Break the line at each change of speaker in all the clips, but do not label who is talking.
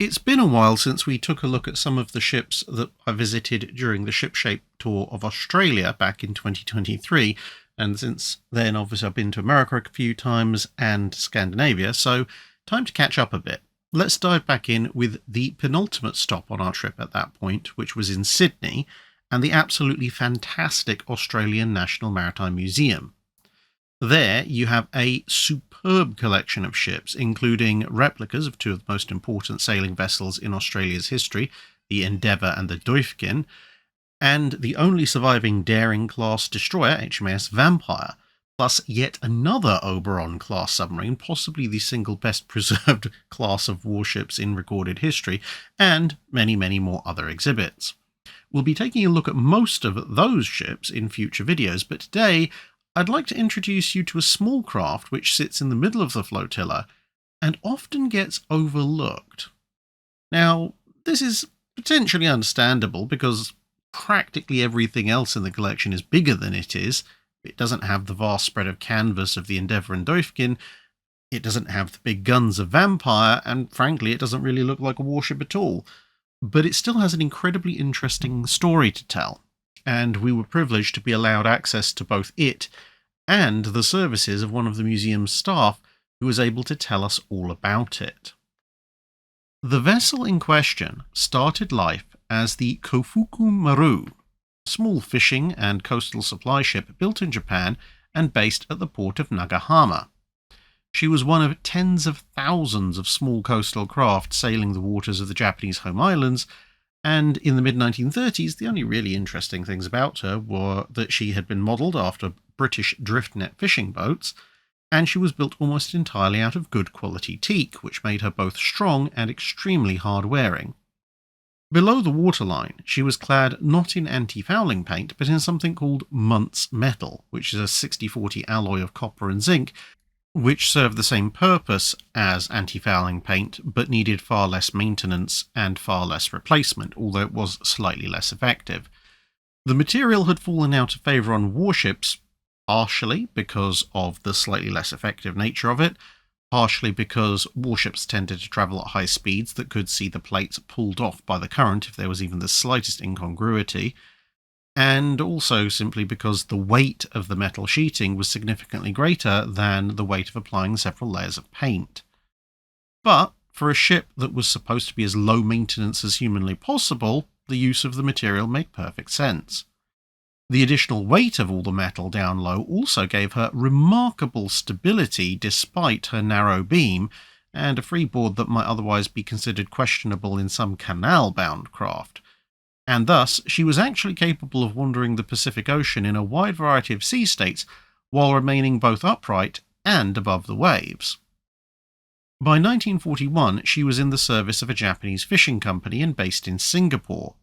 It's been a while since we took a look at some of the ships that I visited during the Shipshape tour of Australia back in 2023. And since then, obviously, I've been to America a few times and Scandinavia, so time to catch up a bit. Let's dive back in with the penultimate stop on our trip at that point, which was in Sydney, and the absolutely fantastic Australian National Maritime Museum. There, you have a superb collection of ships, including replicas of two of the most important sailing vessels in Australia's history, the Endeavour and the Doifkin, and the only surviving Daring-class destroyer, HMAS Vampire, plus yet another Oberon-class submarine, possibly the single best preserved class of warships in recorded history, and many, many more other exhibits. We'll be taking a look at most of those ships in future videos, but today I'd like to introduce you to a small craft which sits in the middle of the flotilla and often gets overlooked. Now, this is potentially understandable because practically everything else in the collection is bigger than it is. It doesn't have the vast spread of canvas of the Endeavour and Doifkin, it doesn't have the big guns of Vampire, and frankly, it doesn't really look like a warship at all. But it still has an incredibly interesting story to tell, and we were privileged to be allowed access to both it and the services of one of the museum's staff who was able to tell us all about it. The vessel in question started life as the Kofuku Maru, a small fishing and coastal supply ship built in Japan and based at the port of Nagahama. She was one of tens of thousands of small coastal craft sailing the waters of the Japanese home islands, and in the mid-1930s, the only really interesting things about her were that she had been modelled after British drift net fishing boats, and she was built almost entirely out of good quality teak, which made her both strong and extremely hard-wearing. Below the waterline, she was clad not in anti-fouling paint, but in something called Muntz metal, which is a 60-40 alloy of copper and zinc, which served the same purpose as anti-fouling paint, but needed far less maintenance and far less replacement, although it was slightly less effective. The material had fallen out of favour on warships, partially because of the slightly less effective nature of it, partially because warships tended to travel at high speeds that could see the plates pulled off by the current if there was even the slightest incongruity, and also simply because the weight of the metal sheeting was significantly greater than the weight of applying several layers of paint. But for a ship that was supposed to be as low maintenance as humanly possible, the use of the material made perfect sense. The additional weight of all the metal down low also gave her remarkable stability despite her narrow beam, and a freeboard that might otherwise be considered questionable in some canal-bound craft. And thus, she was actually capable of wandering the Pacific Ocean in a wide variety of sea states while remaining both upright and above the waves. By 1941, she was in the service of a Japanese fishing company and based in Singapore.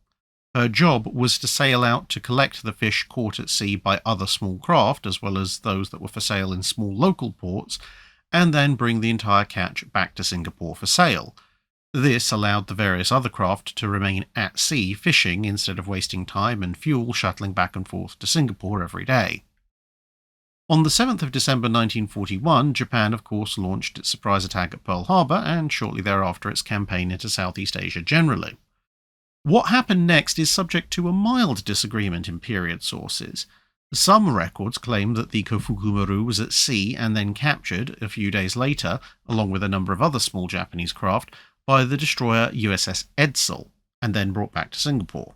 Her job was to sail out to collect the fish caught at sea by other small craft, as well as those that were for sale in small local ports, and then bring the entire catch back to Singapore for sale. This allowed the various other craft to remain at sea fishing instead of wasting time and fuel shuttling back and forth to Singapore every day. On the 7th of December 1941, Japan of course launched its surprise attack at Pearl Harbor and shortly thereafter its campaign into Southeast Asia generally. What happened next is subject to a mild disagreement in period sources. Some records claim that the Kofuku Maru was at sea and then captured a few days later, along with a number of other small Japanese craft, by the destroyer USS Edsall, and then brought back to Singapore.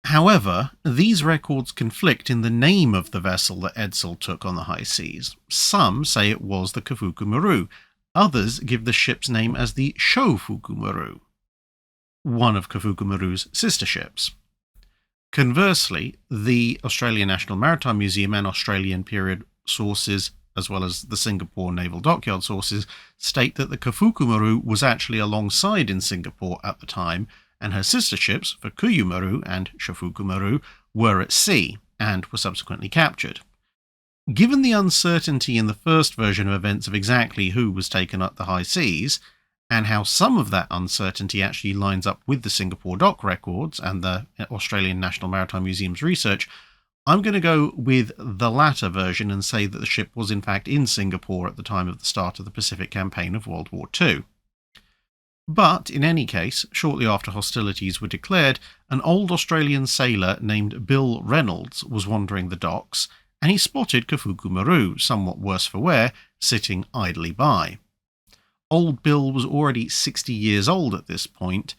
However, these records conflict in the name of the vessel that Edsall took on the high seas. Some say it was the Kofuku Maru, others give the ship's name as the Shofuku Maru, one of Kofuku Maru's sister ships. Conversely, the Australian National Maritime Museum and Australian period sources, as well as the Singapore Naval Dockyard sources, state that the Kofuku Maru was actually alongside in Singapore at the time, and her sister ships, Fukuyu Maru and Shofuku Maru, were at sea and were subsequently captured. Given the uncertainty in the first version of events of exactly who was taken up the high seas, and how some of that uncertainty actually lines up with the Singapore dock records and the Australian National Maritime Museum's research, I'm going to go with the latter version and say that the ship was in fact in Singapore at the time of the start of the Pacific Campaign of World War II. But in any case, shortly after hostilities were declared, an old Australian sailor named Bill Reynolds was wandering the docks, and he spotted Kafuku Maru, somewhat worse for wear, sitting idly by. Old Bill was already 60 years old at this point,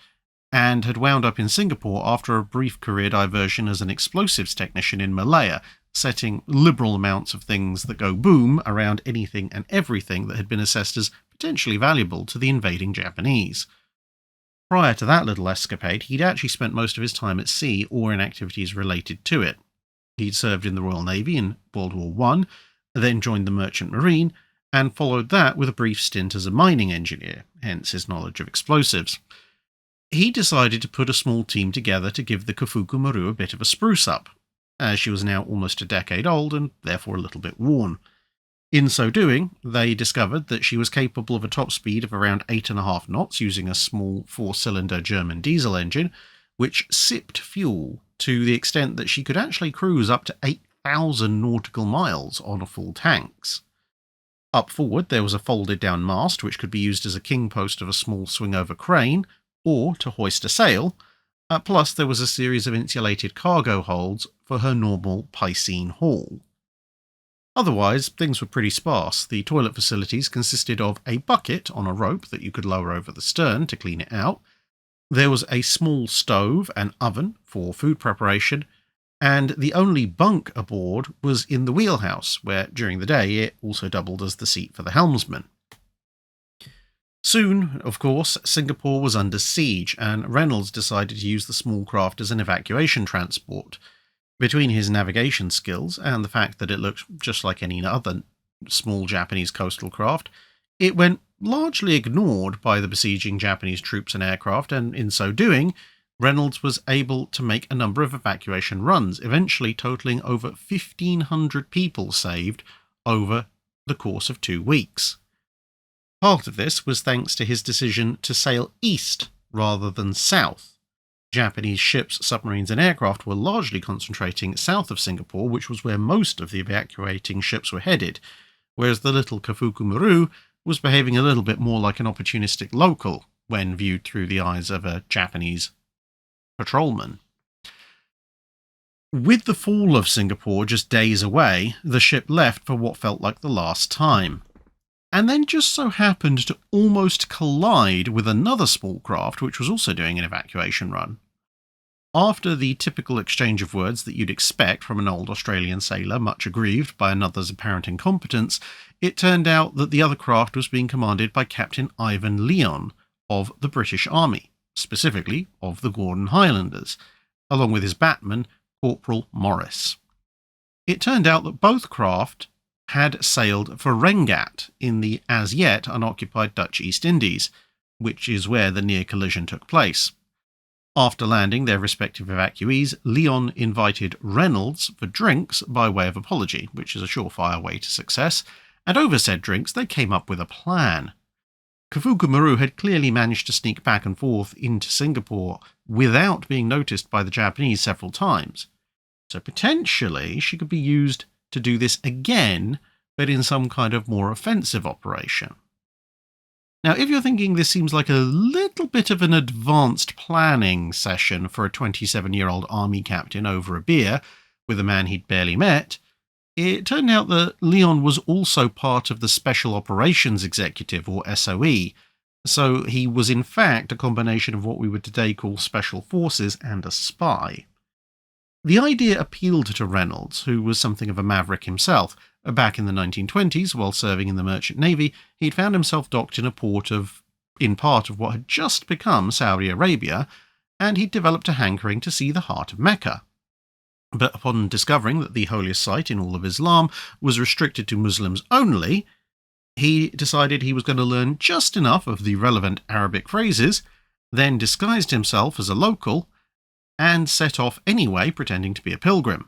and had wound up in Singapore after a brief career diversion as an explosives technician in Malaya, setting liberal amounts of things that go boom around anything and everything that had been assessed as potentially valuable to the invading Japanese. Prior to that little escapade, he'd actually spent most of his time at sea or in activities related to it. He'd served in the Royal Navy in World War I, then joined the Merchant Marine, and followed that with a brief stint as a mining engineer, hence his knowledge of explosives. He decided to put a small team together to give the Kafuku Maru a bit of a spruce up, as she was now almost a decade old and therefore a little bit worn. In so doing, they discovered that she was capable of a top speed of around 8.5 knots using a small 4-cylinder German diesel engine, which sipped fuel to the extent that she could actually cruise up to 8,000 nautical miles on full tanks. Up forward there was a folded down mast which could be used as a king post of a small swing-over crane, or to hoist a sail, plus there was a series of insulated cargo holds for her normal Piscine haul. Otherwise, things were pretty sparse. The toilet facilities consisted of a bucket on a rope that you could lower over the stern to clean it out. There was a small stove and oven for food preparation, and the only bunk aboard was in the wheelhouse, where during the day it also doubled as the seat for the helmsman. Soon, of course, Singapore was under siege, and Reynolds decided to use the small craft as an evacuation transport. Between his navigation skills and the fact that it looked just like any other small Japanese coastal craft, it went largely ignored by the besieging Japanese troops and aircraft, and in so doing, Reynolds was able to make a number of evacuation runs, eventually totaling over 1,500 people saved over the course of 2 weeks. Part of this was thanks to his decision to sail east rather than south. Japanese ships, submarines and aircraft were largely concentrating south of Singapore, which was where most of the evacuating ships were headed, whereas the little Kafuku Maru was behaving a little bit more like an opportunistic local when viewed through the eyes of a Japanese patrolman. With the fall of Singapore just days away, the ship left for what felt like the last time, and then just so happened to almost collide with another small craft which was also doing an evacuation run. After the typical exchange of words that you'd expect from an old Australian sailor, much aggrieved by another's apparent incompetence, it turned out that the other craft was being commanded by Captain Ivan Leon of the British Army, specifically of the Gordon Highlanders, along with his batman, Corporal Morris. It turned out that both craft had sailed for Rengat in the as yet unoccupied Dutch East Indies, which is where the near collision took place. After landing their respective evacuees, Leon invited Reynolds for drinks by way of apology, which is a surefire way to success, and over said drinks they came up with a plan. Kafuku Maru had clearly managed to sneak back and forth into Singapore without being noticed by the Japanese several times, so potentially she could be used to do this again, but in some kind of more offensive operation. Now, if you're thinking this seems like a little bit of an advanced planning session for a 27-year-old army captain over a beer with a man he'd barely met, it turned out that Leon was also part of the Special Operations Executive, or SOE, so he was in fact a combination of what we would today call Special Forces and a spy. The idea appealed to Reynolds, who was something of a maverick himself. Back in the 1920s, while serving in the Merchant Navy, he'd found himself docked in part of what had just become Saudi Arabia, and he'd developed a hankering to see the heart of Mecca. But upon discovering that the holiest site in all of Islam was restricted to Muslims only, he decided he was going to learn just enough of the relevant Arabic phrases, then disguised himself as a local, and set off anyway, pretending to be a pilgrim.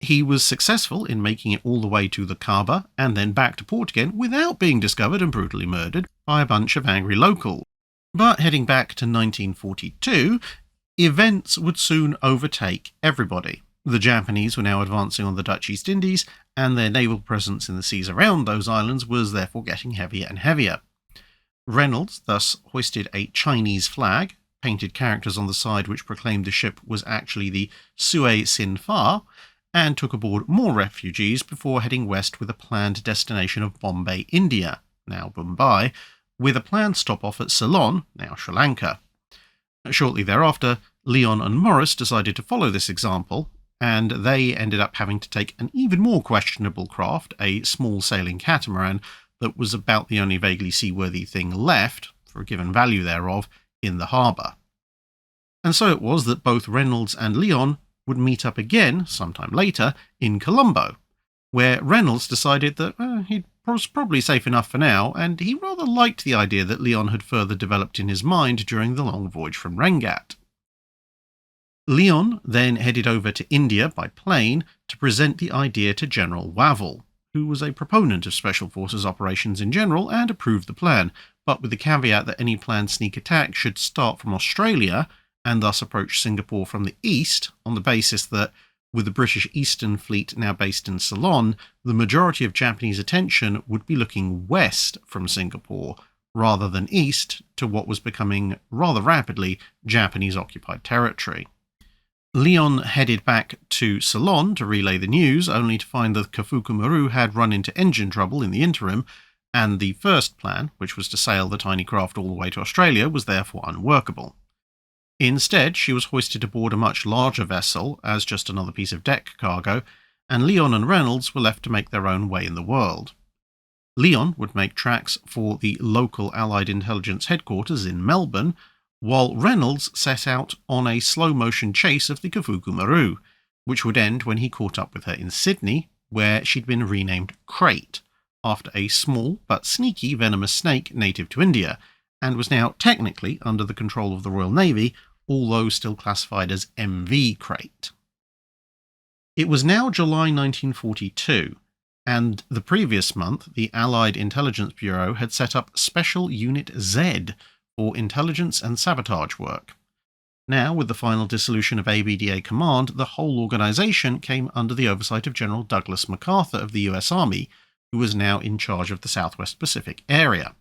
He was successful in making it all the way to the Kaaba and then back to port again without being discovered and brutally murdered by a bunch of angry locals. But heading back to 1942, events would soon overtake everybody. The Japanese were now advancing on the Dutch East Indies, and their naval presence in the seas around those islands was therefore getting heavier and heavier. Reynolds thus hoisted a Chinese flag, painted characters on the side which proclaimed the ship was actually the Sue Sin Fa, and took aboard more refugees before heading west with a planned destination of Bombay, India, now Mumbai, with a planned stop-off at Ceylon, now Sri Lanka. Shortly thereafter, Leon and Morris decided to follow this example, and they ended up having to take an even more questionable craft, a small sailing catamaran, that was about the only vaguely seaworthy thing left, for a given value thereof, in the harbour. And so it was that both Reynolds and Leon would meet up again, sometime later, in Colombo, where Reynolds decided that he was probably safe enough for now, and he rather liked the idea that Leon had further developed in his mind during the long voyage from Rengat. Leon then headed over to India by plane to present the idea to General Wavell, who was a proponent of Special Forces operations in general and approved the plan, but with the caveat that any planned sneak attack should start from Australia and thus approach Singapore from the east, on the basis that, with the British Eastern Fleet now based in Ceylon, the majority of Japanese attention would be looking west from Singapore, rather than east to what was becoming, rather rapidly, Japanese-occupied territory. Leon headed back to Ceylon to relay the news, only to find that Kafuku Maru had run into engine trouble in the interim, and the first plan, which was to sail the tiny craft all the way to Australia, was therefore unworkable. Instead, she was hoisted aboard a much larger vessel as just another piece of deck cargo, and Leon and Reynolds were left to make their own way in the world. Leon would make tracks for the local Allied intelligence headquarters in Melbourne, while Reynolds set out on a slow-motion chase of the Kafuku Maru, which would end when he caught up with her in Sydney, where she'd been renamed Crate, after a small but sneaky venomous snake native to India, and was now technically under the control of the Royal Navy, although still classified as MV Crate. It was now July 1942, and the previous month the Allied Intelligence Bureau had set up Special Unit Z for intelligence and sabotage work. Now, with the final dissolution of ABDA Command, the whole organisation came under the oversight of General Douglas MacArthur of the US Army, who was now in charge of the Southwest Pacific area.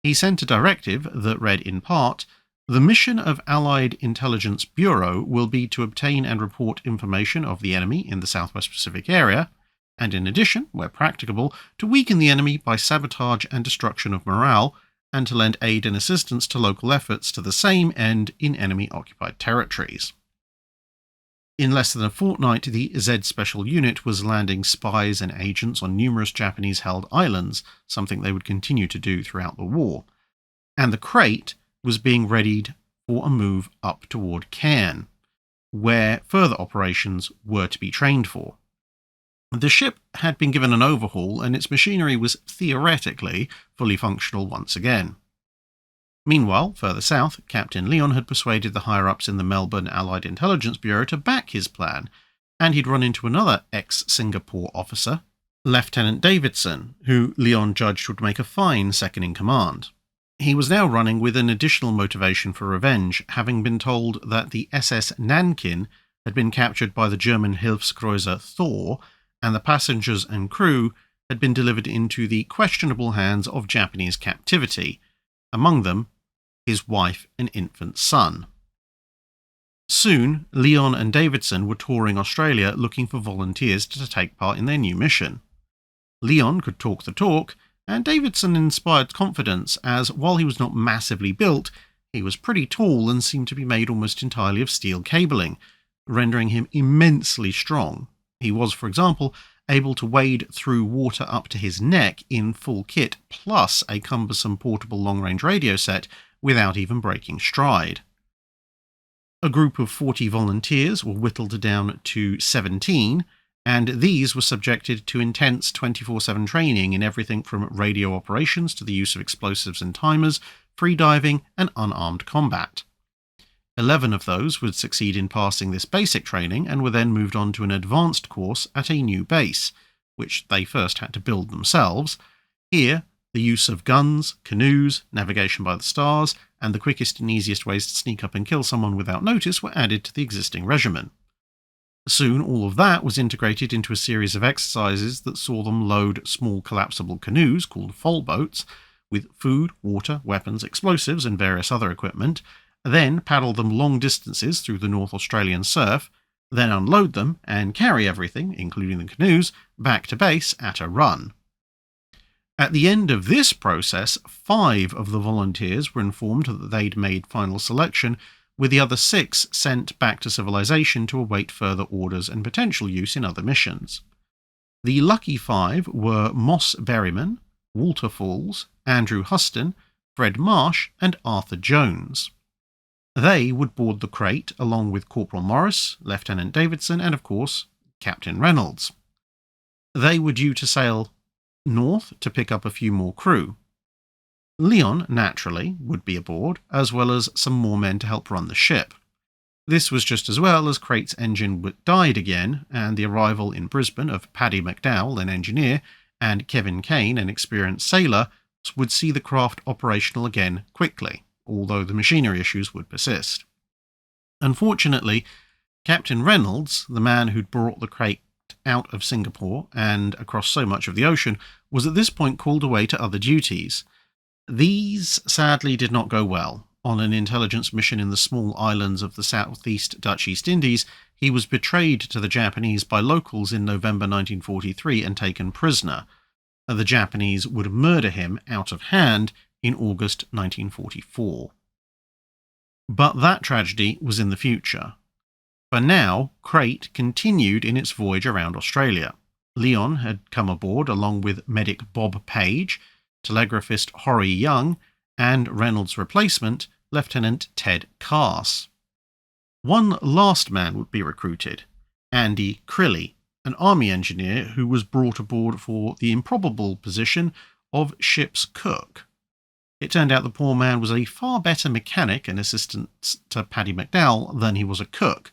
He sent a directive that read in part, "The mission of Allied Intelligence Bureau will be to obtain and report information of the enemy in the Southwest Pacific area, and in addition, where practicable, to weaken the enemy by sabotage and destruction of morale, and to lend aid and assistance to local efforts to the same end in enemy-occupied territories." In less than a fortnight, the Z Special Unit was landing spies and agents on numerous Japanese-held islands, something they would continue to do throughout the war. And the Crate was being readied for a move up toward Cairn, where further operations were to be trained for. The ship had been given an overhaul, and its machinery was theoretically fully functional once again. Meanwhile, further south, Captain Leon had persuaded the higher-ups in the Melbourne Allied Intelligence Bureau to back his plan, and he'd run into another ex-Singapore officer, Lieutenant Davidson, who Leon judged would make a fine second-in-command. He was now running with an additional motivation for revenge, having been told that the SS Nankin had been captured by the German Hilfskreuzer Thor, and the passengers and crew had been delivered into the questionable hands of Japanese captivity, among them his wife and infant son. Soon, Leon and Davidson were touring Australia looking for volunteers to take part in their new mission. Leon could talk the talk, and Davidson inspired confidence as, while he was not massively built, he was pretty tall and seemed to be made almost entirely of steel cabling, rendering him immensely strong. He was, for example, able to wade through water up to his neck in full kit, plus a cumbersome portable long-range radio set, without even breaking stride. A group of 40 volunteers were whittled down to 17, and these were subjected to intense 24/7 training in everything from radio operations to the use of explosives and timers, freediving, and unarmed combat. 11 of those would succeed in passing this basic training and were then moved on to an advanced course at a new base, which they first had to build themselves. Here, the use of guns, canoes, navigation by the stars, and the quickest and easiest ways to sneak up and kill someone without notice were added to the existing regimen. Soon all of that was integrated into a series of exercises that saw them load small collapsible canoes, called foal boats, with food, water, weapons, explosives, and various other equipment, then paddle them long distances through the North Australian surf, then unload them and carry everything, including the canoes, back to base at a run. At the end of this process, 5 of the volunteers were informed that they'd made final selection, with the other 6 sent back to civilization to await further orders and potential use in other missions. The lucky 5 were Moss Berryman, Walter Falls, Andrew Huston, Fred Marsh, and Arthur Jones. They would board the crate along with Corporal Morris, Lieutenant Davidson, and of course, Captain Reynolds. They were due to sail north to pick up a few more crew. Leon, naturally, would be aboard, as well as some more men to help run the ship. This was just as well as Crate's engine died again, and the arrival in Brisbane of Paddy McDowell, an engineer, and Kevin Kane, an experienced sailor, would see the craft operational again quickly, although the machinery issues would persist. Unfortunately, Captain Reynolds, the man who'd brought the crate out of Singapore and across so much of the ocean, was at this point called away to other duties. These sadly did not go well. On an intelligence mission in the small islands of the southeast Dutch East Indies, he was betrayed to the Japanese by locals in November 1943 and taken prisoner. The Japanese would murder him out of hand in August 1944. But that tragedy was in the future. For now, Crate continued in its voyage around Australia. Leon had come aboard along with medic Bob Page, telegraphist Horry Young, and Reynolds' replacement, Lieutenant Ted Carse. One last man would be recruited, Andy Crilly, an army engineer who was brought aboard for the improbable position of ship's cook. It turned out the poor man was a far better mechanic and assistant to Paddy McDowell than he was a cook.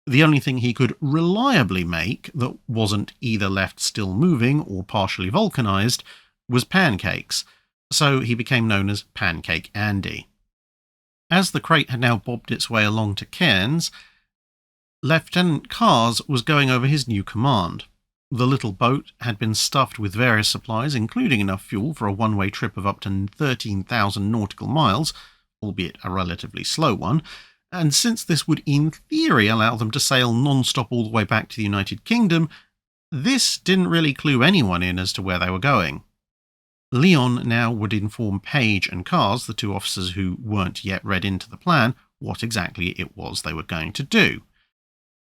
The only thing he could reliably make that wasn't either left still moving or partially vulcanized was pancakes, so he became known as Pancake Andy. As the crate had now bobbed its way along to Cairns, Lieutenant Carse was going over his new command. The little boat had been stuffed with various supplies, including enough fuel for a one-way trip of up to 13,000 nautical miles, albeit a relatively slow one, and since this would in theory allow them to sail non-stop all the way back to the United Kingdom, this didn't really clue anyone in as to where they were going. Leon now would inform Page and Carse, the 2 officers who weren't yet read into the plan, what exactly it was they were going to do.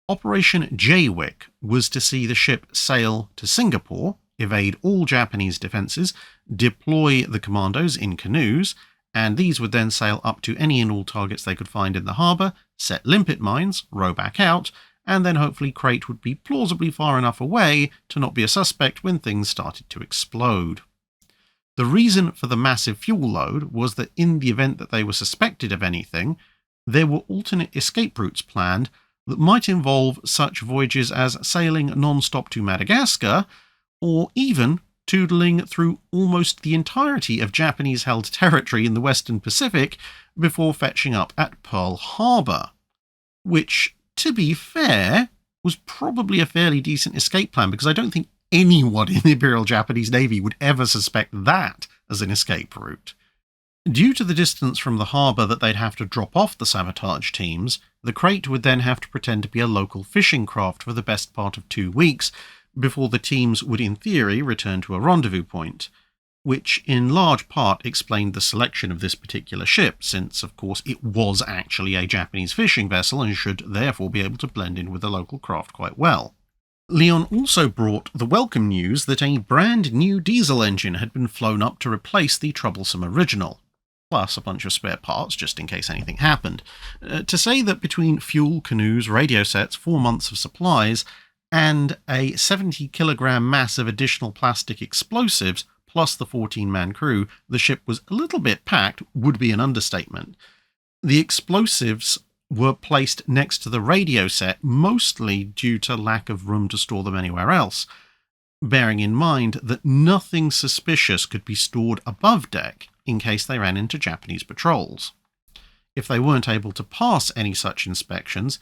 Operation Jaywick was to see the ship sail to Singapore, evade all Japanese defences, deploy the commandos in canoes, and these would then sail up to any and all targets they could find in the harbour, set limpet mines, row back out, and then hopefully Crate would be plausibly far enough away to not be a suspect when things started to explode. The reason for the massive fuel load was that in the event that they were suspected of anything, there were alternate escape routes planned that might involve such voyages as sailing non-stop to Madagascar, or even tootling through almost the entirety of Japanese-held territory in the Western Pacific before fetching up at Pearl Harbor, which, to be fair, was probably a fairly decent escape plan, because I don't think anyone in the Imperial Japanese Navy would ever suspect that as an escape route. Due to the distance from the harbour that they'd have to drop off the sabotage teams, the Crate would then have to pretend to be a local fishing craft for the best part of 2 weeks, before the teams would in theory return to a rendezvous point, which in large part explained the selection of this particular ship, since of course it was actually a Japanese fishing vessel and should therefore be able to blend in with the local craft quite well. Leon also brought the welcome news that a brand new diesel engine had been flown up to replace the troublesome original, plus a bunch of spare parts just in case anything happened. To say that between fuel, canoes, radio sets, 4 months of supplies, and a 70-kilogram mass of additional plastic explosives, plus the 14-man crew, the ship was a little bit packed would be an understatement. The explosives were placed next to the radio set, mostly due to lack of room to store them anywhere else, bearing in mind that nothing suspicious could be stored above deck in case they ran into Japanese patrols. If they weren't able to pass any such inspections,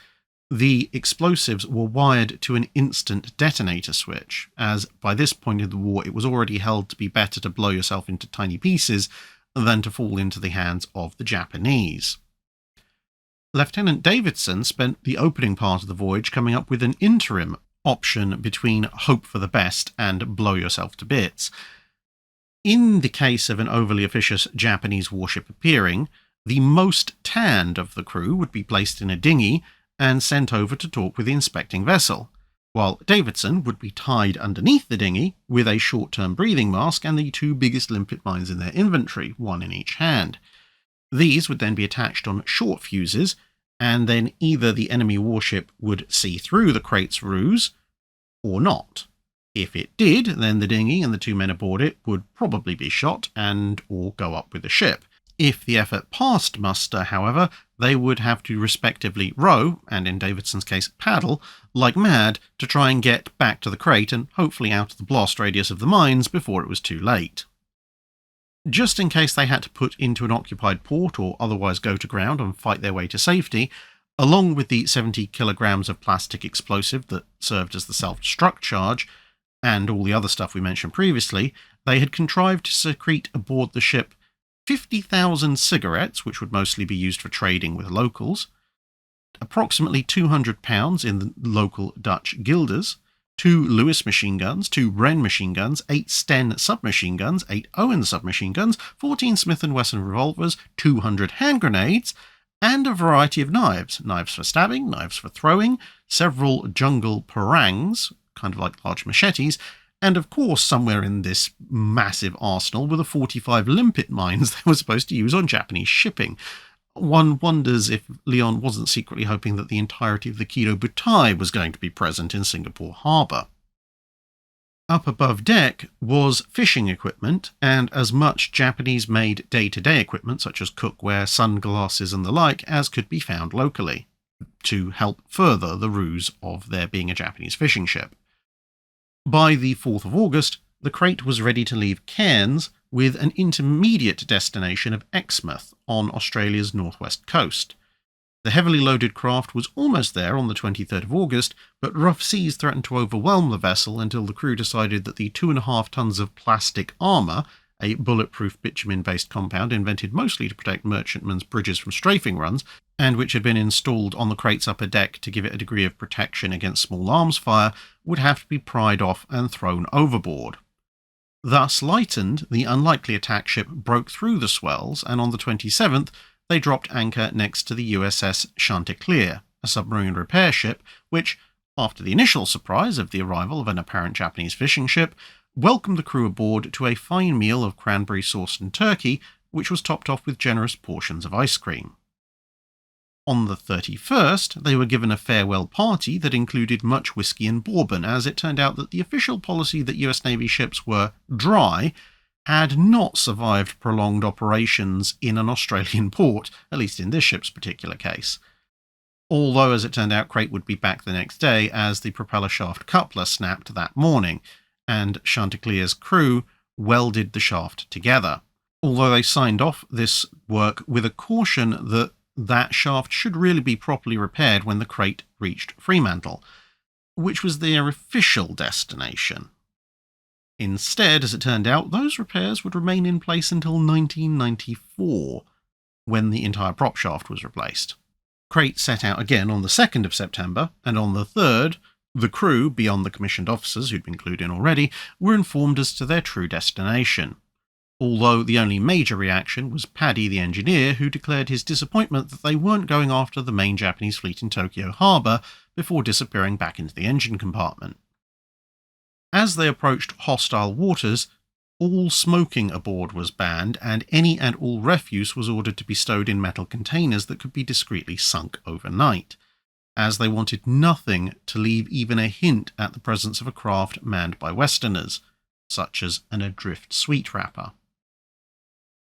The explosives were wired to an instant detonator switch, as by this point in the war it was already held to be better to blow yourself into tiny pieces than to fall into the hands of the Japanese. Lieutenant Davidson spent the opening part of the voyage coming up with an interim option between hope for the best and blow yourself to bits. In the case of an overly officious Japanese warship appearing, the most tanned of the crew would be placed in a dinghy and sent over to talk with the inspecting vessel, while Davidson would be tied underneath the dinghy with a short-term breathing mask and the two biggest limpet mines in their inventory, one in each hand. These would then be attached on short fuses, and then either the enemy warship would see through the crate's ruse, or not. If it did, then the dinghy and the two men aboard it would probably be shot and or go up with the ship. If the effort passed muster, however, they would have to respectively row, and in Davidson's case paddle, like mad to try and get back to the crate and hopefully out of the blast radius of the mines before it was too late. Just in case they had to put into an occupied port or otherwise go to ground and fight their way to safety, along with the 70 kilograms of plastic explosive that served as the self-destruct charge, and all the other stuff we mentioned previously, they had contrived to secrete aboard the ship 50,000 cigarettes, which would mostly be used for trading with locals, approximately 200 pounds in the local Dutch guilders, 2 Lewis machine guns, 2 Wren machine guns, 8 Sten submachine guns, 8 Owen submachine guns, 14 Smith & Wesson revolvers, 200 hand grenades, and a variety of knives. Knives for stabbing, knives for throwing, several jungle parangs, kind of like large machetes, and of course somewhere in this massive arsenal were the 45 limpet mines they were supposed to use on Japanese shipping. One wonders if Leon wasn't secretly hoping that the entirety of the Kido Butai was going to be present in Singapore Harbour. Up above deck was fishing equipment and as much Japanese-made day-to-day equipment such as cookware, sunglasses and the like as could be found locally, to help further the ruse of there being a Japanese fishing ship. By the 4th of August, the crate was ready to leave Cairns with an intermediate destination of Exmouth on Australia's northwest coast. The heavily loaded craft was almost there on the 23rd of August, but rough seas threatened to overwhelm the vessel until the crew decided that the 2.5 tons of plastic armour, a bulletproof bitumen-based compound invented mostly to protect merchantmen's bridges from strafing runs, and which had been installed on the crate's upper deck to give it a degree of protection against small arms fire, would have to be pried off and thrown overboard. Thus lightened, the unlikely attack ship broke through the swells, and on the 27th they dropped anchor next to the USS Chanticleer, a submarine repair ship which, after the initial surprise of the arrival of an apparent Japanese fishing ship, welcomed the crew aboard to a fine meal of cranberry sauce and turkey, which was topped off with generous portions of ice cream. On the 31st, they were given a farewell party that included much whiskey and bourbon, as it turned out that the official policy that US Navy ships were dry had not survived prolonged operations in an Australian port, at least in this ship's particular case. Although, as it turned out, Crate would be back the next day as the propeller shaft coupler snapped that morning, and Chanticleer's crew welded the shaft together. Although they signed off this work with a caution that shaft should really be properly repaired when the Crate reached Fremantle, which was their official destination. Instead, as it turned out, those repairs would remain in place until 1994, when the entire prop shaft was replaced. Crate set out again on the 2nd of September, and on the 3rd, the crew, beyond the commissioned officers who'd been clued in already, were informed as to their true destination. Although the only major reaction was Paddy the engineer, who declared his disappointment that they weren't going after the main Japanese fleet in Tokyo Harbour before disappearing back into the engine compartment. As they approached hostile waters, all smoking aboard was banned, and any and all refuse was ordered to be stowed in metal containers that could be discreetly sunk overnight, as they wanted nothing to leave even a hint at the presence of a craft manned by Westerners, such as an adrift sweet wrapper.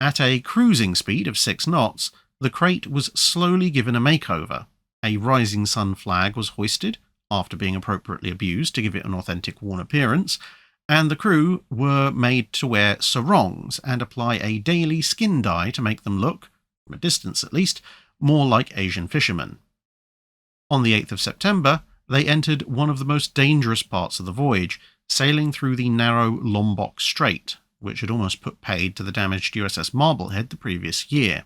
At a cruising speed of 6 knots, the Crate was slowly given a makeover. A rising sun flag was hoisted, after being appropriately abused to give it an authentic worn appearance, and the crew were made to wear sarongs and apply a daily skin dye to make them look, from a distance at least, more like Asian fishermen. On the 8th of September, they entered one of the most dangerous parts of the voyage, sailing through the narrow Lombok Strait, which had almost put paid to the damaged USS Marblehead the previous year.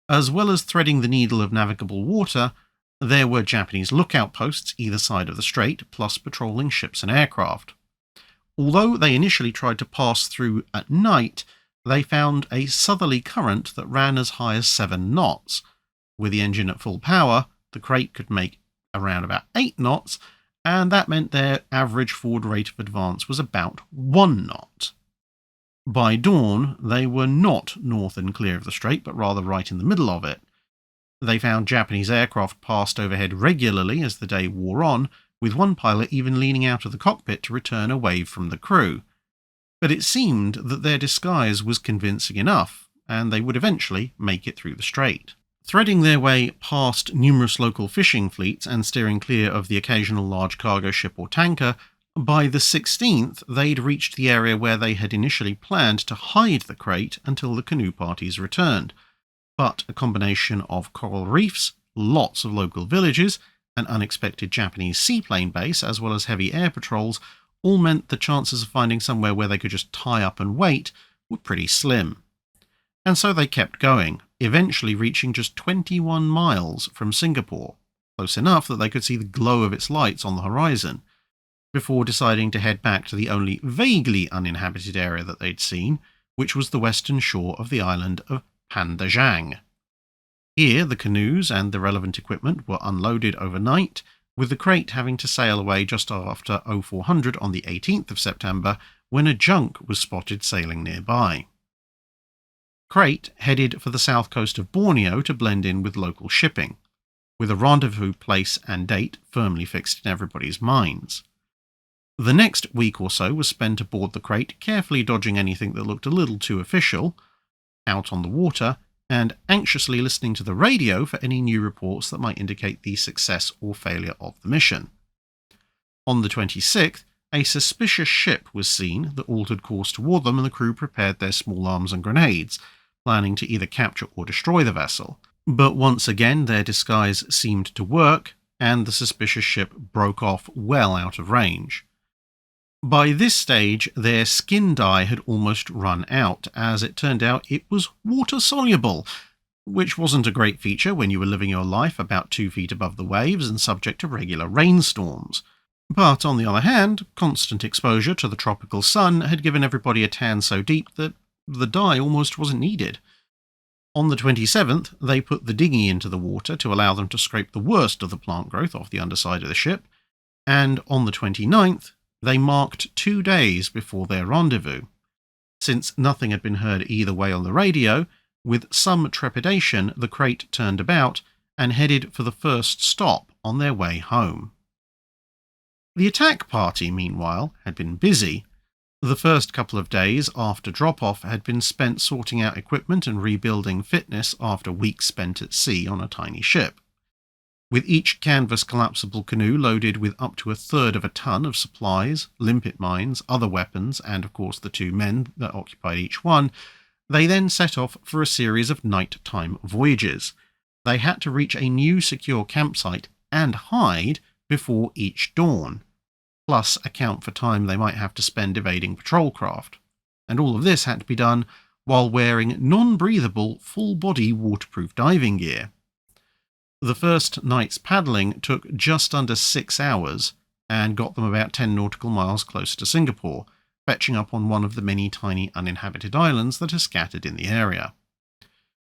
As well as threading the needle of navigable water, there were Japanese lookout posts either side of the strait, plus patrolling ships and aircraft. Although they initially tried to pass through at night, they found a southerly current that ran as high as 7 knots. With the engine at full power, the Crate could make around about 8 knots, and that meant their average forward rate of advance was about 1 knot. By dawn, they were not north and clear of the strait, but rather right in the middle of it. They found Japanese aircraft passed overhead regularly as the day wore on, with one pilot even leaning out of the cockpit to return a wave from the crew. But it seemed that their disguise was convincing enough, and they would eventually make it through the strait. Threading their way past numerous local fishing fleets and steering clear of the occasional large cargo ship or tanker, by the 16th they'd reached the area where they had initially planned to hide the Crate until the canoe parties returned. But a combination of coral reefs, lots of local villages, an unexpected Japanese seaplane base, as well as heavy air patrols, all meant the chances of finding somewhere where they could just tie up and wait were pretty slim. And so they kept going, eventually reaching just 21 miles from Singapore, close enough that they could see the glow of its lights on the horizon, before deciding to head back to the only vaguely uninhabited area that they'd seen, which was the western shore of the island of Pandajang. Here, the canoes and the relevant equipment were unloaded overnight, with the Crate having to sail away just after 0400 on the 18th of September, when a junk was spotted sailing nearby. Crate headed for the south coast of Borneo to blend in with local shipping, with a rendezvous place and date firmly fixed in everybody's minds. The next week or so was spent aboard the Crate, carefully dodging anything that looked a little too official, out on the water, and anxiously listening to the radio for any new reports that might indicate the success or failure of the mission. On the 26th, a suspicious ship was seen that altered course toward them, and the crew prepared their small arms and grenades, planning to either capture or destroy the vessel. But once again their disguise seemed to work, and the suspicious ship broke off well out of range. By this stage, their skin dye had almost run out. As it turned out, it was water-soluble, which wasn't a great feature when you were living your life about 2 feet above the waves and subject to regular rainstorms. But on the other hand, constant exposure to the tropical sun had given everybody a tan so deep that the dye almost wasn't needed. On the 27th, they put the dinghy into the water to allow them to scrape the worst of the plant growth off the underside of the ship, and on the 29th, they marked 2 days before their rendezvous. Since nothing had been heard either way on the radio, with some trepidation the Crate turned about and headed for the first stop on their way home. The attack party, meanwhile, had been busy. The first couple of days after drop-off had been spent sorting out equipment and rebuilding fitness after weeks spent at sea on a tiny ship. With each canvas collapsible canoe loaded with up to 1/3 of a ton of supplies, limpet mines, other weapons, and of course the 2 men that occupied each one, they then set off for a series of night-time voyages. They had to reach a new secure campsite and hide before each dawn, plus account for time they might have to spend evading patrol craft. And all of this had to be done while wearing non-breathable, full-body waterproof diving gear. The first night's paddling took just under 6 hours and got them about 10 nautical miles closer to Singapore, fetching up on one of the many tiny uninhabited islands that are scattered in the area.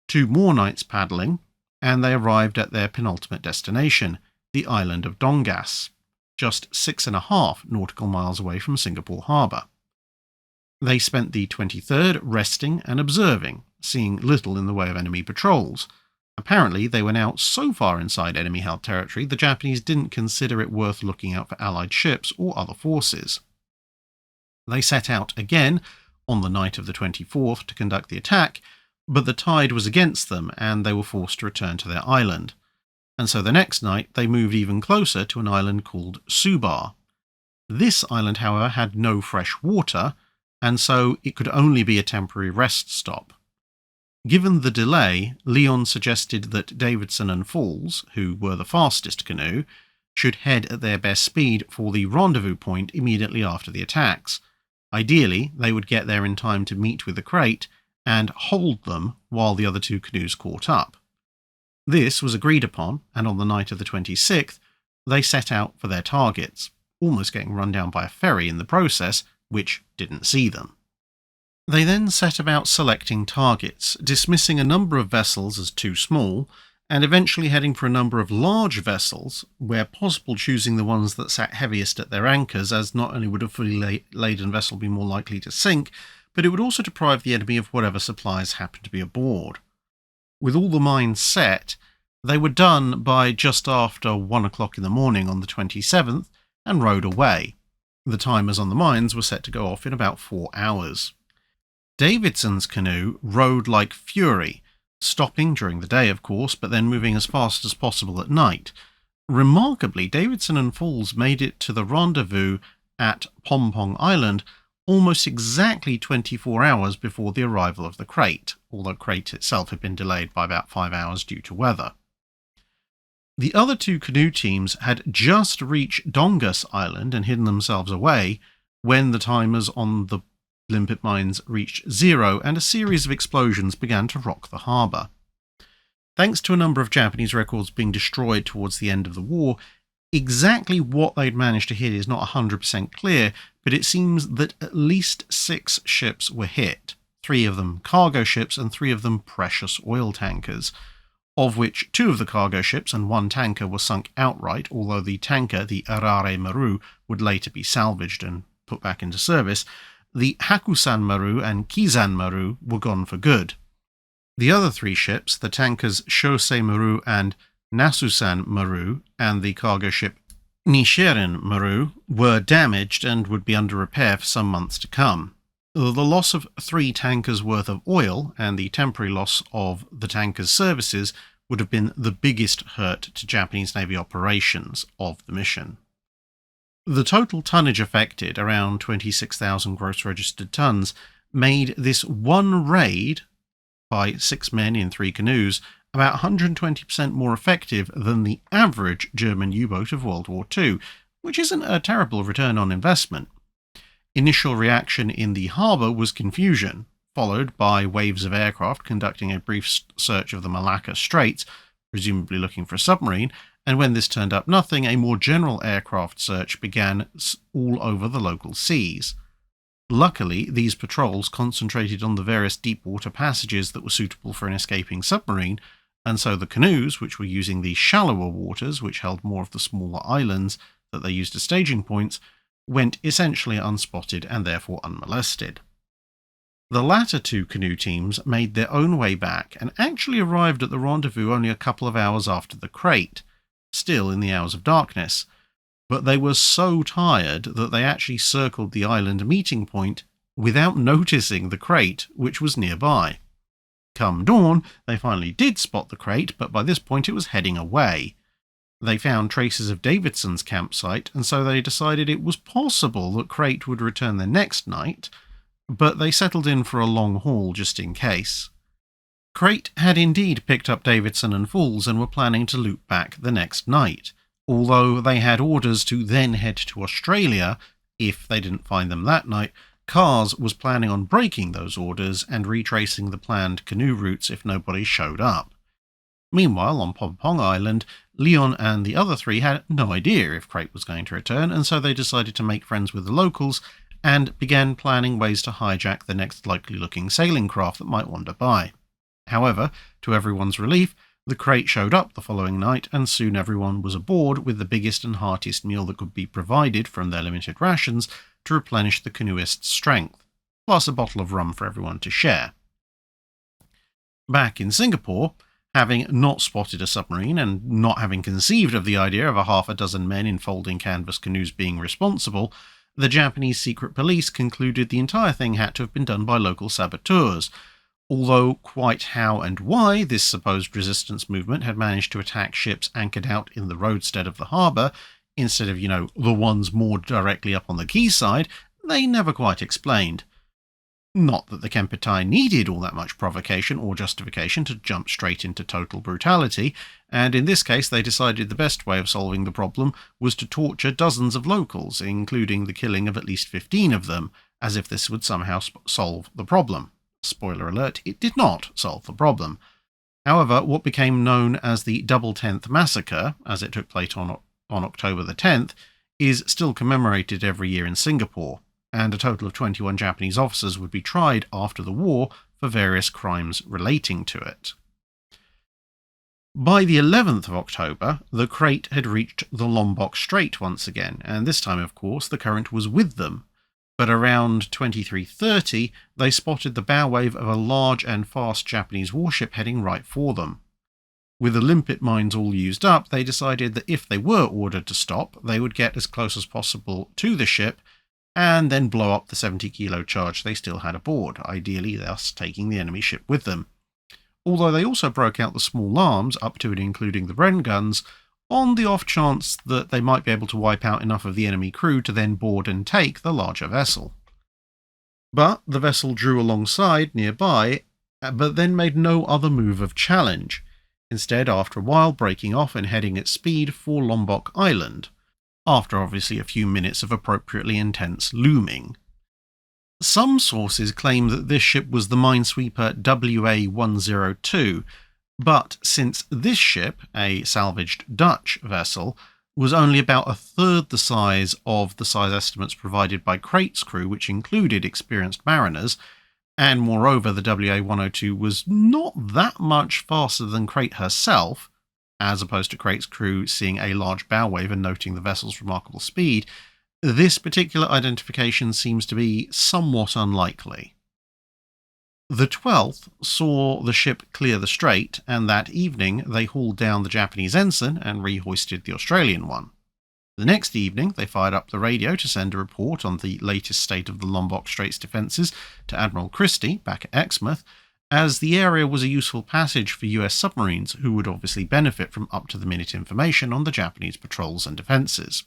2 more nights paddling, and they arrived at their penultimate destination, the island of Dongas, just 6.5 nautical miles away from Singapore harbour. They spent the 23rd resting and observing, seeing little in the way of enemy patrols. Apparently, they were now so far inside enemy-held territory, the Japanese didn't consider it worth looking out for Allied ships or other forces. They set out again on the night of the 24th to conduct the attack, but the tide was against them and they were forced to return to their island. And so the next night they moved even closer to an island called Subar. This island, however, had no fresh water, and so it could only be a temporary rest stop. Given the delay, Leon suggested that Davidson and Falls, who were the fastest canoe, should head at their best speed for the rendezvous point immediately after the attacks. Ideally, they would get there in time to meet with the crate and hold them while the other two canoes caught up. This was agreed upon, and on the night of the 26th, they set out for their targets, almost getting run down by a ferry in the process, which didn't see them. They then set about selecting targets, dismissing a number of vessels as too small, and eventually heading for a number of large vessels, where possible choosing the ones that sat heaviest at their anchors, as not only would a fully laden vessel be more likely to sink, but it would also deprive the enemy of whatever supplies happened to be aboard. With all the mines set, they were done by just after 1 o'clock in the morning on the 27th and rowed away. The timers on the mines were set to go off in about 4 hours. Davidson's canoe rowed like fury, stopping during the day, of course, but then moving as fast as possible at night. Remarkably, Davidson and Falls made it to the rendezvous at Pompong Island almost exactly 24 hours before the arrival of the crate, although crate itself had been delayed by about 5 hours due to weather. The other two canoe teams had just reached Dongus Island and hidden themselves away when the timers on the limpet mines reached 0 and a series of explosions began to rock the harbour. Thanks to a number of Japanese records being destroyed towards the end of the war, exactly what they'd managed to hit is not 100% clear, but it seems that at least 6 ships were hit, 3 of them cargo ships and 3 of them precious oil tankers, of which 2 of the cargo ships and 1 tanker were sunk outright, although the tanker, the Arare Maru, would later be salvaged and put back into service. The Hakusan Maru and Kizan Maru were gone for good. The other 3 ships, the tankers Shosei Maru and Nasusan Maru, and the cargo ship Nishiren Maru, were damaged and would be under repair for some months to come. The loss of 3 tankers' worth of oil and the temporary loss of the tankers' services would have been the biggest hurt to Japanese Navy operations of the mission. The total tonnage affected, around 26,000 gross registered tons, made this one raid by 6 men in 3 canoes about 120% more effective than the average German U-boat of World War II, which isn't a terrible return on investment. Initial reaction in the harbour was confusion, followed by waves of aircraft conducting a brief search of the Malacca Straits, presumably looking for a submarine, and when this turned up nothing, a more general aircraft search began all over the local seas. Luckily, these patrols concentrated on the various deep water passages that were suitable for an escaping submarine, and so the canoes, which were using the shallower waters, which held more of the smaller islands that they used as staging points, went essentially unspotted and therefore unmolested. The latter 2 canoe teams made their own way back and actually arrived at the rendezvous only a couple of hours after the crate, still in the hours of darkness, but they were so tired that they actually circled the island meeting point without noticing the crate, which was nearby. Come dawn, they finally did spot the crate, but by this point it was heading away. They found traces of Davidson's campsite, and so they decided it was possible that crate would return the next night, but they settled in for a long haul just in case. Crate had indeed picked up Davidson and Falls and were planning to loop back the next night, although they had orders to then head to Australia if they didn't find them that night. Cars was planning on breaking those orders and retracing the planned canoe routes if nobody showed up. Meanwhile, on Pompong Island, Leon and the other 3 had no idea if Crate was going to return, and so they decided to make friends with the locals and began planning ways to hijack the next likely-looking sailing craft that might wander by. However, to everyone's relief, the crate showed up the following night, and soon everyone was aboard with the biggest and heartiest meal that could be provided from their limited rations to replenish the canoeists' strength, plus a bottle of rum for everyone to share. Back in Singapore, having not spotted a submarine and not having conceived of the idea of a half a dozen men in folding canvas canoes being responsible, the Japanese secret police concluded the entire thing had to have been done by local saboteurs, although quite how and why this supposed resistance movement had managed to attack ships anchored out in the roadstead of the harbour, instead of, the ones moored directly up on the quayside, they never quite explained. Not that the Kempeitai needed all that much provocation or justification to jump straight into total brutality, and in this case they decided the best way of solving the problem was to torture dozens of locals, including the killing of at least 15 of them, as if this would somehow solve the problem. Spoiler alert, it did not solve the problem. However, what became known as the Double Tenth Massacre, as it took place on October the 10th, is still commemorated every year in Singapore, and a total of 21 Japanese officers would be tried after the war for various crimes relating to it. By the 11th of October, the Crate had reached the Lombok Strait once again, and this time, of course, the current was with them. But around 23:30, they spotted the bow wave of a large and fast Japanese warship heading right for them. With the limpet mines all used up, they decided that if they were ordered to stop, they would get as close as possible to the ship and then blow up the 70-kilo charge they still had aboard, ideally thus taking the enemy ship with them. Although they also broke out the small arms, up to and including the Bren guns, on the off chance that they might be able to wipe out enough of the enemy crew to then board and take the larger vessel. But the vessel drew alongside nearby, but then made no other move of challenge, instead after a while breaking off and heading at speed for Lombok Island, after obviously a few minutes of appropriately intense looming. Some sources claim that this ship was the minesweeper WA-102, but since this ship, a salvaged Dutch vessel, was only about a third the size of the size estimates provided by Crate's crew, which included experienced mariners, and moreover the WA-102 was not that much faster than Crate herself, as opposed to Crate's crew seeing a large bow wave and noting the vessel's remarkable speed, this particular identification seems to be somewhat unlikely. The 12th saw the ship clear the strait, and that evening they hauled down the Japanese ensign and rehoisted the Australian one. The next evening they fired up the radio to send a report on the latest state of the Lombok Straits defences to Admiral Christie back at Exmouth, as the area was a useful passage for US submarines who would obviously benefit from up-to-the-minute information on the Japanese patrols and defences.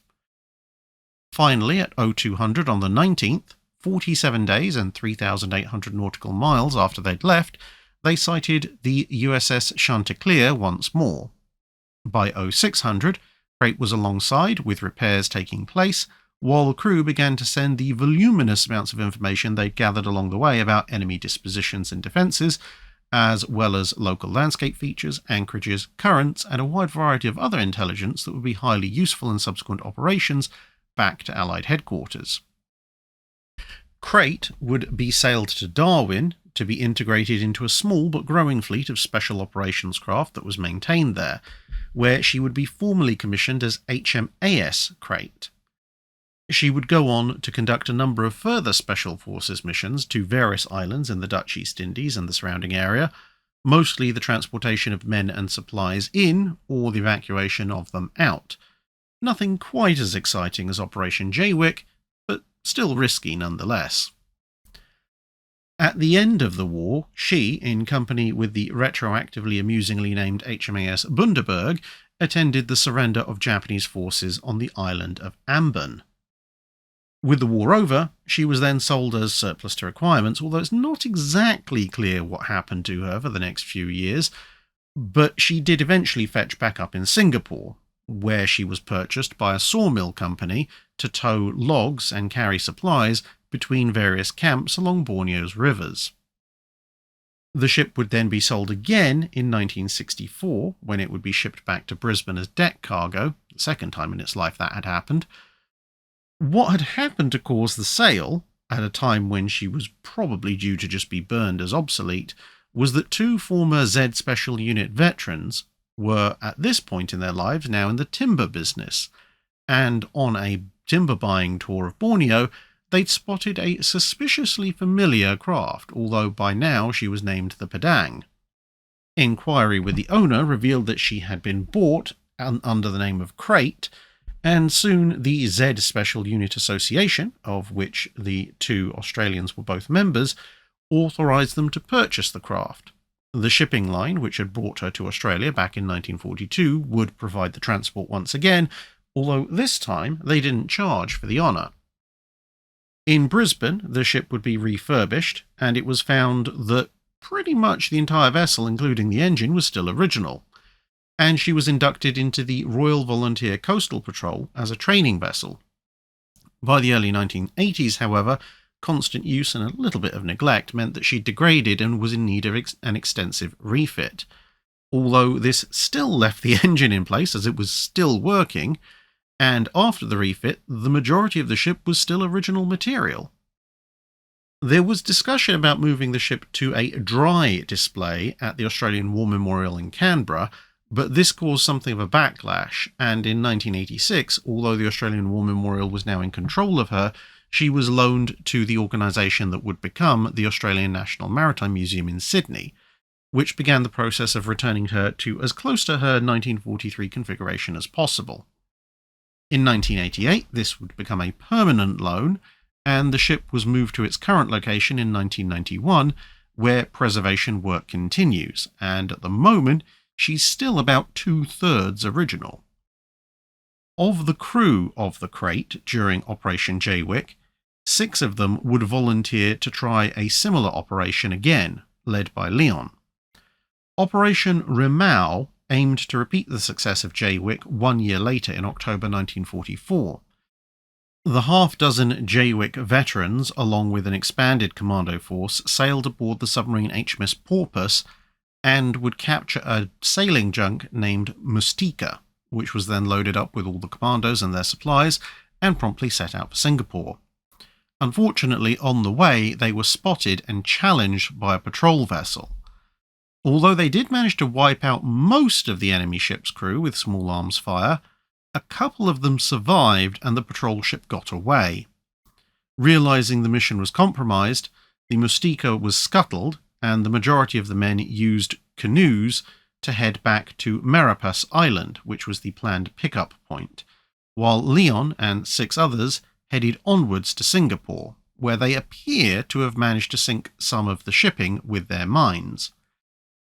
Finally, at 0200 on the 19th, 47 days and 3,800 nautical miles after they'd left, they sighted the USS Chanticleer once more. By 0600, Crate was alongside, with repairs taking place, while the crew began to send the voluminous amounts of information they'd gathered along the way about enemy dispositions and defences, as well as local landscape features, anchorages, currents, and a wide variety of other intelligence that would be highly useful in subsequent operations back to Allied headquarters. Crate would be sailed to Darwin to be integrated into a small but growing fleet of special operations craft that was maintained there, where she would be formally commissioned as HMAS Crate. She would go on to conduct a number of further Special Forces missions to various islands in the Dutch East Indies and the surrounding area, mostly the transportation of men and supplies in, or the evacuation of them out. Nothing quite as exciting as Operation Jaywick, but still risky nonetheless. At the end of the war, she, in company with the retroactively amusingly named HMAS Bundaberg, attended the surrender of Japanese forces on the island of Ambon. With the war over, she was then sold as surplus to requirements, although it's not exactly clear what happened to her for the next few years, but she did eventually fetch back up in Singapore, where she was purchased by a sawmill company to tow logs and carry supplies between various camps along Borneo's rivers. The ship would then be sold again in 1964, when it would be shipped back to Brisbane as deck cargo, the second time in its life that had happened. What had happened to cause the sale, at a time when she was probably due to just be burned as obsolete, was that two former Z Special Unit veterans were, at this point in their lives, now in the timber business, and on a timber buying tour of Borneo, they'd spotted a suspiciously familiar craft, although by now she was named the Padang. Inquiry with the owner revealed that she had been bought under the name of Crate, and soon the Z Special Unit Association, of which the two Australians were both members, authorised them to purchase the craft. The shipping line, which had brought her to Australia back in 1942, would provide the transport once again, although this time they didn't charge for the honour. In Brisbane, the ship would be refurbished, and it was found that pretty much the entire vessel, including the engine, was still original, and she was inducted into the Royal Volunteer Coastal Patrol as a training vessel. By the early 1980s, however, constant use and a little bit of neglect meant that she degraded and was in need of an extensive refit. Although this still left the engine in place as it was still working, and after the refit, the majority of the ship was still original material. There was discussion about moving the ship to a dry display at the Australian War Memorial in Canberra, but this caused something of a backlash, and in 1986, although the Australian War Memorial was now in control of her, she was loaned to the organisation that would become the Australian National Maritime Museum in Sydney, which began the process of returning her to as close to her 1943 configuration as possible. In 1988, this would become a permanent loan, and the ship was moved to its current location in 1991, where preservation work continues, and at the moment, she's still about 2/3 original. Of the crew of the Crate during Operation Jaywick, 6 of them would volunteer to try a similar operation again, led by Leon. Operation Rimau aimed to repeat the success of Jaywick 1 year later in October 1944. The half-dozen Jaywick veterans, along with an expanded commando force, sailed aboard the submarine HMS Porpoise and would capture a sailing junk named Mustika, which was then loaded up with all the commandos and their supplies and promptly set out for Singapore. Unfortunately, on the way, they were spotted and challenged by a patrol vessel. Although they did manage to wipe out most of the enemy ship's crew with small arms fire, a couple of them survived and the patrol ship got away. Realizing the mission was compromised, the Mustika was scuttled and the majority of the men used canoes to head back to Marapas Island, which was the planned pickup point, while Leon and 6 others headed onwards to Singapore, where they appear to have managed to sink some of the shipping with their mines.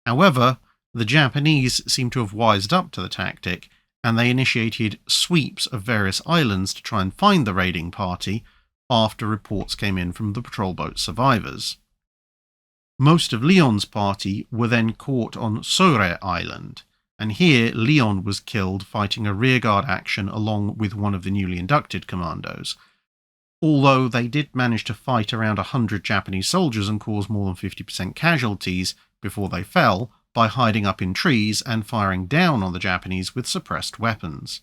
However, the Japanese seem to have wised up to the tactic, and they initiated sweeps of various islands to try and find the raiding party after reports came in from the patrol boat survivors. Most of Leon's party were then caught on Sore Island, and here Leon was killed fighting a rearguard action along with one of the newly inducted commandos. Although they did manage to fight around 100 Japanese soldiers and cause more than 50% casualties before they fell by hiding up in trees and firing down on the Japanese with suppressed weapons.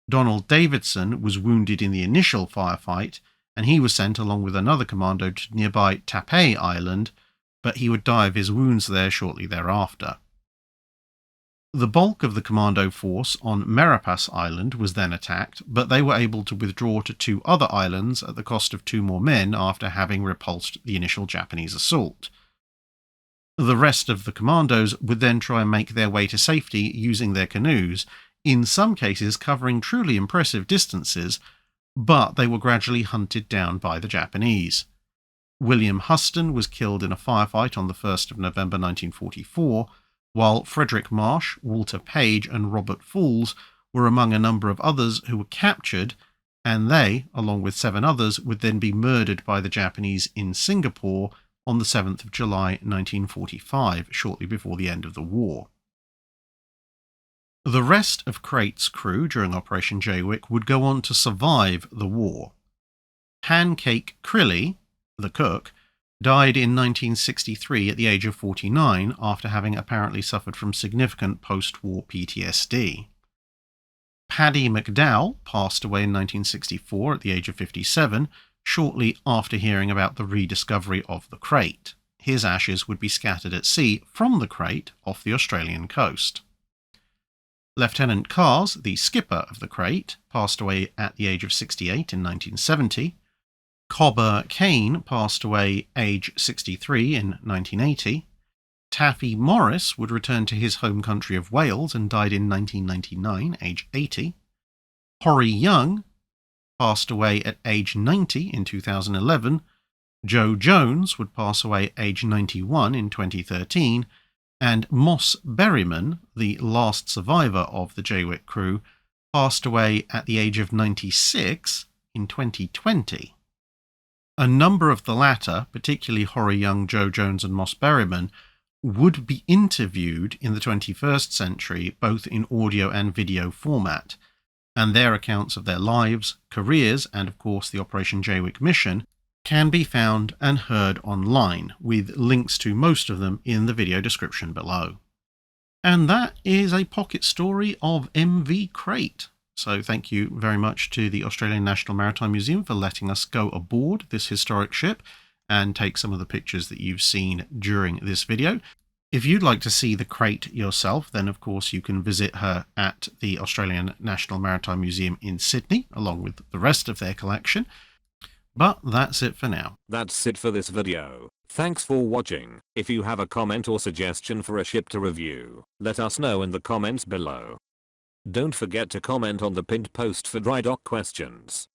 Donald Davidson was wounded in the initial firefight, and he was sent along with another commando to nearby Taipei Island, but he would die of his wounds there shortly thereafter. The bulk of the commando force on Marapas Island was then attacked, but they were able to withdraw to 2 other islands at the cost of 2 more men after having repulsed the initial Japanese assault. The rest of the commandos would then try and make their way to safety using their canoes, in some cases covering truly impressive distances, but they were gradually hunted down by the Japanese. William Huston was killed in a firefight on the 1st of November 1944, while Frederick Marsh, Walter Page and Robert Falls were among a number of others who were captured, and they, along with 7 others, would then be murdered by the Japanese in Singapore on the 7th of July 1945, shortly before the end of the war. The rest of Crate's crew during Operation Jaywick would go on to survive the war. Pancake Crilly, the cook, died in 1963 at the age of 49 after having apparently suffered from significant post-war PTSD. Paddy McDowell passed away in 1964 at the age of 57, shortly after hearing about the rediscovery of the Crate. His ashes would be scattered at sea from the Crate off the Australian coast. Lieutenant Cars, the skipper of the Crate, passed away at the age of 68 in 1970. Cobber Kane passed away age 63 in 1980. Taffy Morris would return to his home country of Wales and died in 1999, age 80. Horry Young passed away at age 90 in 2011. Joe Jones would pass away age 91 in 2013. And Moss Berryman, the last survivor of the Jaywick crew, passed away at the age of 96 in 2020. A number of the latter, particularly Horry Young, Joe Jones, and Moss Berryman, would be interviewed in the 21st century, both in audio and video format, and their accounts of their lives, careers, and of course the Operation Jaywick mission can be found and heard online, with links to most of them in the video description below. And that is a pocket story of MV Crate. So thank you very much to the Australian National Maritime Museum for letting us go aboard this historic ship and take some of the pictures that you've seen during this video. If you'd like to see the crate yourself, then of course you can visit her at the Australian National Maritime Museum in Sydney, along with the rest of their collection. But that's it for now.
That's it for this video. Thanks for watching. If you have a comment or suggestion for a ship to review, let us know in the comments below. Don't forget to comment on the pinned post for dry dock questions.